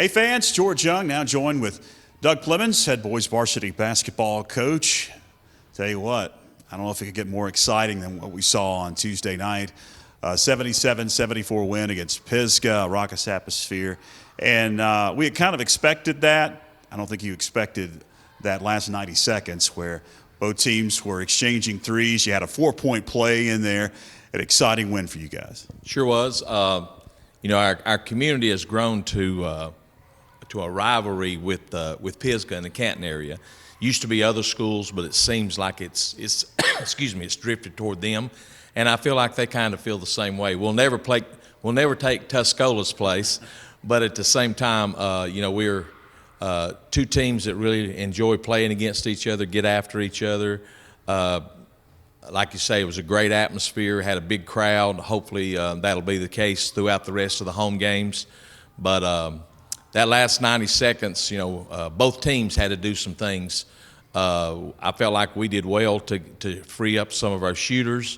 Hey fans, George Young now joined with Doug Plemmons, head boys varsity basketball coach. Tell you what, I don't know if it could get more exciting than what we saw on Tuesday night. 77-74 win against Pisgah, raucous atmosphere. And we had kind of expected that. I don't think you expected that last 90 seconds where both teams were exchanging threes. You had a 4-point play in there. An exciting win for you guys. Sure was. Our community has grown to a rivalry with Pisgah in the Canton area. Used to be other schools, but it seems like it's excuse me, it's drifted toward them, and I feel like they kind of feel the same way. We'll never take Tuscola's place, but at the same time, we're two teams that really enjoy playing against each other, get after each other. Like you say, it was a great atmosphere, had a big crowd. Hopefully that'll be the case throughout the rest of the home games. But that last 90 seconds, both teams had to do some things. I felt like we did well to free up some of our shooters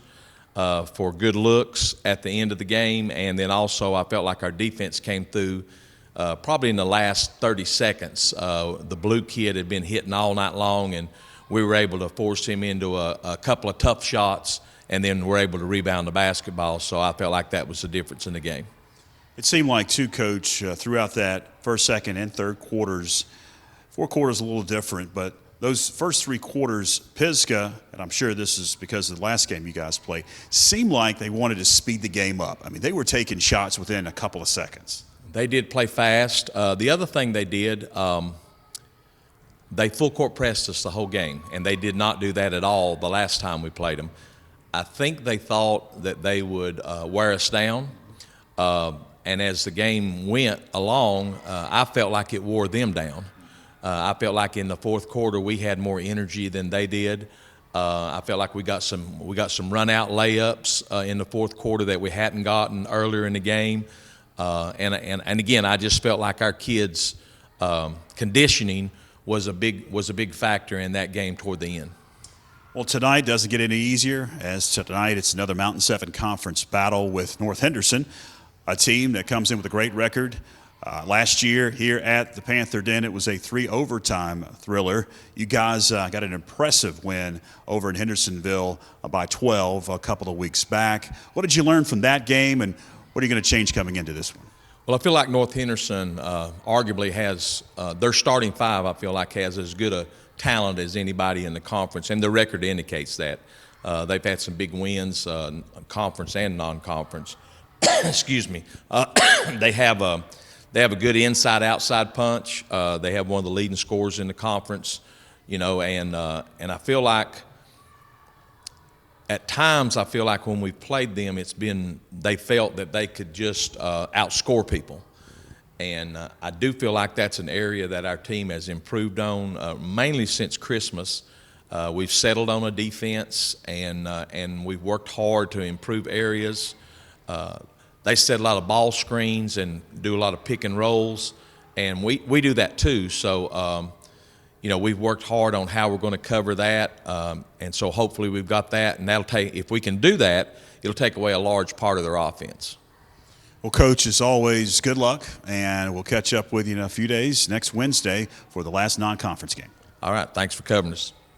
for good looks at the end of the game. And then also I felt like our defense came through probably in the last 30 seconds. The blue kid had been hitting all night long, and we were able to force him into a couple of tough shots, and then we're able to rebound the basketball. So I felt like that was the difference in the game. It seemed like, too, Coach, throughout that first, second, and third quarters, fourth quarter's a little different, but those first three quarters, Pisgah, and I'm sure this is because of the last game you guys played, seemed like they wanted to speed the game up. I mean, they were taking shots within a couple of seconds. They did play fast. The other thing they did, they full court pressed us the whole game, and they did not do that at all the last time we played them. I think they thought that they would wear us down. And as the game went along, I felt like it wore them down. I felt like in the fourth quarter we had more energy than they did. I felt like we got some run out layups in the fourth quarter that we hadn't gotten earlier in the game. And again, I just felt like our kids' conditioning was a big factor in that game toward the end. Well, tonight doesn't get any easier, as tonight it's another Mountain 7 Conference battle with North Henderson, a team that comes in with a great record. Last year here at the Panther Den, it was a 3-overtime thriller. You guys got an impressive win over in Hendersonville by 12 a couple of weeks back. What did you learn from that game, and what are you going to change coming into this one? Well, I feel like North Henderson arguably has their starting five, I feel like, has as good a talent as anybody in the conference, and their record indicates that. They've had some big wins, conference and non-conference. Excuse me. They have a good inside-outside punch. They have one of the leading scorers in the conference, and I feel like at times I feel like when we played them, they felt that they could just outscore people, and I do feel like that's an area that our team has improved on, mainly since Christmas. We've settled on a defense, and we've worked hard to improve areas. They set a lot of ball screens and do a lot of pick and rolls, and we do that too. So, we've worked hard on how we're going to cover that, and so hopefully we've got that, and if we can do that, it'll take away a large part of their offense. Well, Coach, as always, good luck, and we'll catch up with you in a few days next Wednesday for the last non-conference game. All right, thanks for covering us.